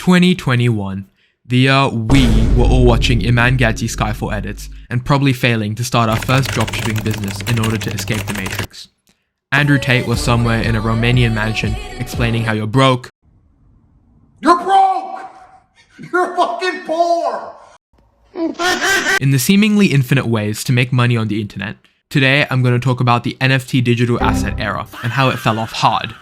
2021, the year we were all watching Iman Gadzi Skyfall edits and probably failing to start our first dropshipping business in order to escape the Matrix. Andrew Tate was somewhere in a Romanian mansion explaining how you're broke. You're broke! You're fucking poor! In the seemingly infinite ways to make money on the internet, today I'm going to talk about the NFT digital asset era and how it fell off hard.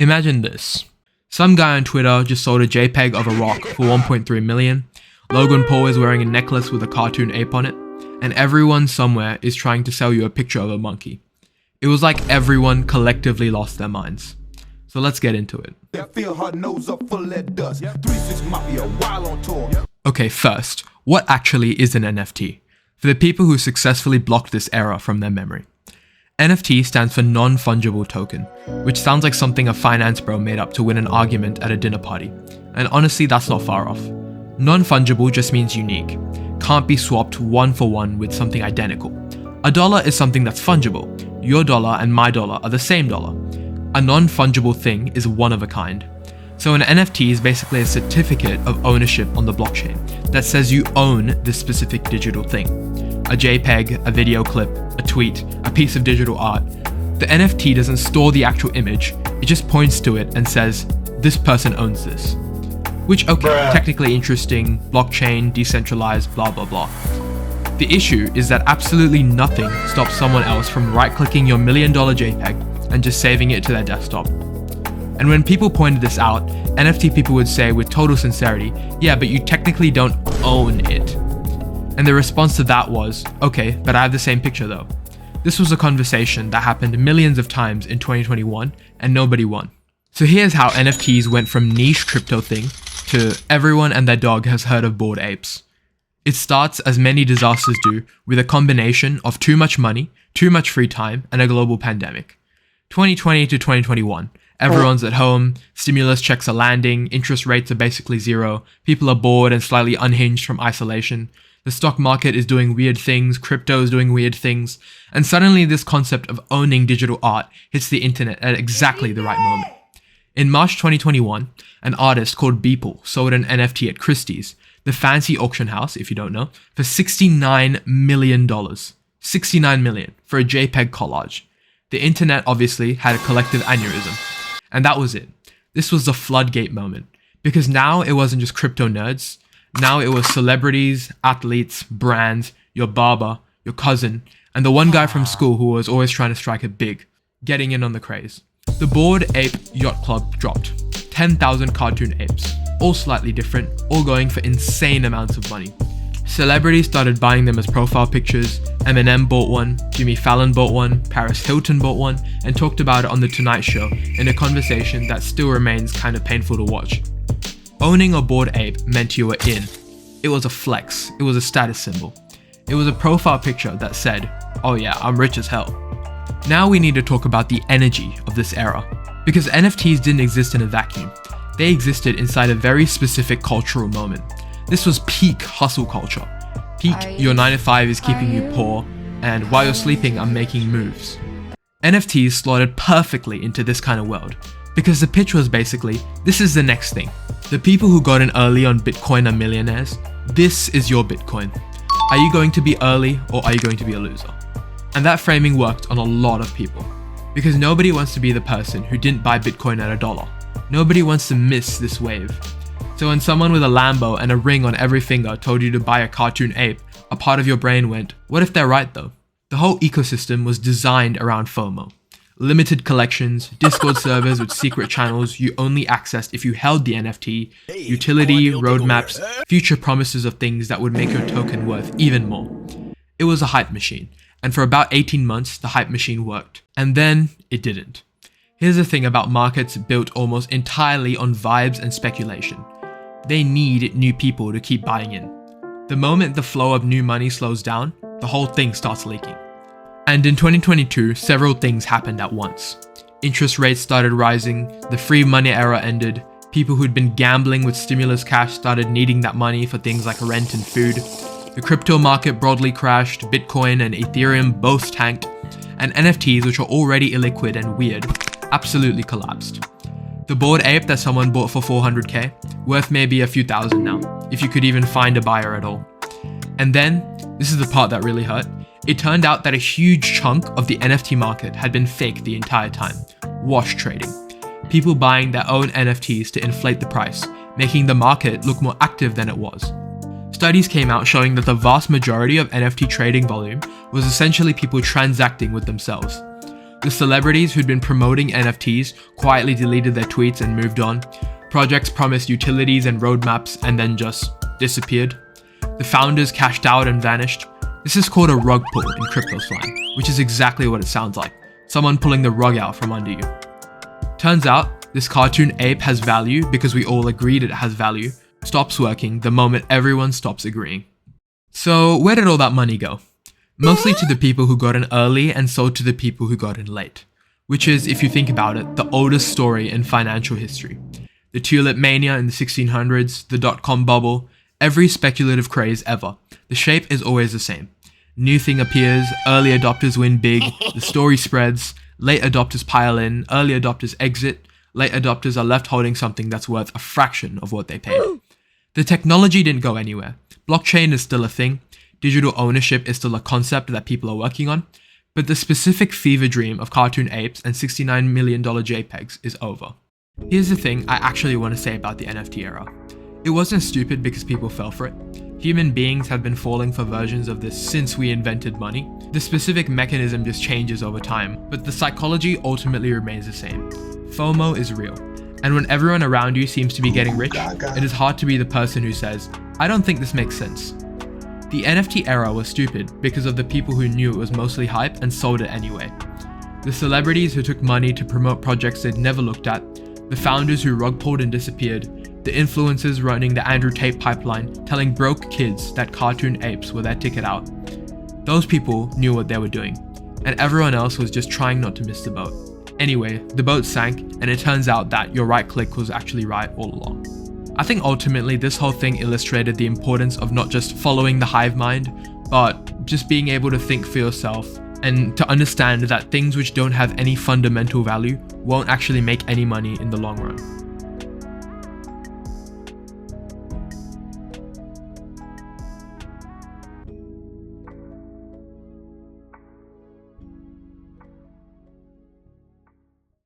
Imagine this. Some guy on Twitter just sold a JPEG of a rock for 1.3 million, Logan Paul is wearing a necklace with a cartoon ape on it, and everyone somewhere is trying to sell you a picture of a monkey. It was like everyone collectively lost their minds. So let's get into it. Okay, first, what actually is an NFT? For the people who successfully blocked this era from their memory. NFT stands for non-fungible token, which sounds like something a finance bro made up to win an argument at a dinner party. And honestly, that's not far off. Non-fungible just means unique. Can't be swapped one for one with something identical. A dollar is something that's fungible. Your dollar and my dollar are the same dollar. A non-fungible thing is one of a kind. So an NFT is basically a certificate of ownership on the blockchain that says you own this specific digital thing. A JPEG, a video clip, a tweet, a piece of digital art. The NFT doesn't store the actual image, it just points to it and says, this person owns this. Which, okay, technically interesting, blockchain, decentralized, blah blah blah. The issue is that absolutely nothing stops someone else from right-clicking your $1 million JPEG and just saving it to their desktop. And when people pointed this out, NFT people would say with total sincerity, yeah, but you technically don't own it. And the response to that was, okay, but I have the same picture though. This was a conversation that happened millions of times in 2021 and nobody won. So here's how NFTs went from niche crypto thing to everyone and their dog has heard of Bored Apes. It starts, as many disasters do, with a combination of too much money, too much free time, and a global pandemic. 2020 to 2021, everyone's at home, stimulus checks are landing, interest rates are basically zero, people are bored and slightly unhinged from isolation. The stock market is doing weird things, crypto is doing weird things, and suddenly this concept of owning digital art hits the internet at exactly the right moment. In March 2021, an artist called Beeple sold an NFT at Christie's, the fancy auction house, if you don't know, for $69 million. $69 million for a JPEG collage. The internet obviously had a collective aneurysm. And that was it. This was the floodgate moment. Because now it wasn't just crypto nerds. Now it was celebrities, athletes, brands, your barber, your cousin, and the one guy from school who was always trying to strike it big, getting in on the craze. The Bored Ape Yacht Club dropped 10,000 cartoon apes, all slightly different, all going for insane amounts of money. Celebrities started buying them as profile pictures, Eminem bought one, Jimmy Fallon bought one, Paris Hilton bought one, and talked about it on The Tonight Show in a conversation that still remains kind of painful to watch. Owning a Bored Ape meant you were in. It was a flex, it was a status symbol. It was a profile picture that said, oh yeah, I'm rich as hell. Now we need to talk about the energy of this era, because NFTs didn't exist in a vacuum. They existed inside a very specific cultural moment. This was peak hustle culture. Peak, your 9 to 5 is keeping you poor, and while you're sleeping, I'm making moves. NFTs slotted perfectly into this kind of world, because the pitch was basically, this is the next thing. The people who got in early on Bitcoin are millionaires. This is your Bitcoin. Are you going to be early or are you going to be a loser? And that framing worked on a lot of people, because nobody wants to be the person who didn't buy Bitcoin at $1. Nobody wants to miss this wave. So when someone with a Lambo and a ring on every finger told you to buy a cartoon ape, a part of your brain went, what if they're right though? The whole ecosystem was designed around FOMO. Limited collections, Discord servers with secret channels you only accessed if you held the NFT, utility, roadmaps, future promises of things that would make your token worth even more. It was a hype machine, and for about 18 months the hype machine worked, and then it didn't. Here's the thing about markets built almost entirely on vibes and speculation. They need new people to keep buying in. The moment the flow of new money slows down, the whole thing starts leaking. And in 2022, several things happened at once. Interest rates started rising, the free money era ended, people who'd been gambling with stimulus cash started needing that money for things like rent and food, the crypto market broadly crashed, Bitcoin and Ethereum both tanked, and NFTs, which are already illiquid and weird, absolutely collapsed. The Bored Ape that someone bought for 400k, worth maybe a few thousand now, if you could even find a buyer at all. And then, this is the part that really hurt, it turned out that a huge chunk of the NFT market had been fake the entire time. Wash trading. People buying their own NFTs to inflate the price, making the market look more active than it was. Studies came out showing that the vast majority of NFT trading volume was essentially people transacting with themselves. The celebrities who'd been promoting NFTs quietly deleted their tweets and moved on. Projects promised utilities and roadmaps and then just disappeared. The founders cashed out and vanished. This is called a rug pull in crypto slang, which is exactly what it sounds like. Someone pulling the rug out from under you. Turns out, this cartoon ape has value because we all agreed it has value, stops working the moment everyone stops agreeing. So where did all that money go? Mostly to the people who got in early and sold to the people who got in late. Which is, if you think about it, the oldest story in financial history. The tulip mania in the 1600s, the dot-com bubble, every speculative craze ever. The shape is always the same. New thing appears, early adopters win big, the story spreads, late adopters pile in, early adopters exit, late adopters are left holding something that's worth a fraction of what they paid. The technology didn't go anywhere. Blockchain is still a thing. Digital ownership is still a concept that people are working on. But the specific fever dream of cartoon apes and $69 million JPEGs is over. Here's the thing I actually want to say about the NFT era. It wasn't stupid because people fell for it. Human beings have been falling for versions of this since we invented money. The specific mechanism just changes over time, but the psychology ultimately remains the same. FOMO is real. And when everyone around you seems to be getting rich, it is hard to be the person who says, I don't think this makes sense. The NFT era was stupid because of the people who knew it was mostly hype and sold it anyway. The celebrities who took money to promote projects they'd never looked at, the founders who rug pulled and disappeared, the influencers running the Andrew Tate pipeline telling broke kids that cartoon apes were their ticket out. Those people knew what they were doing, and everyone else was just trying not to miss the boat. Anyway, the boat sank, and it turns out that your right click was actually right all along. I think ultimately this whole thing illustrated the importance of not just following the hive mind, but just being able to think for yourself and to understand that things which don't have any fundamental value won't actually make any money in the long run.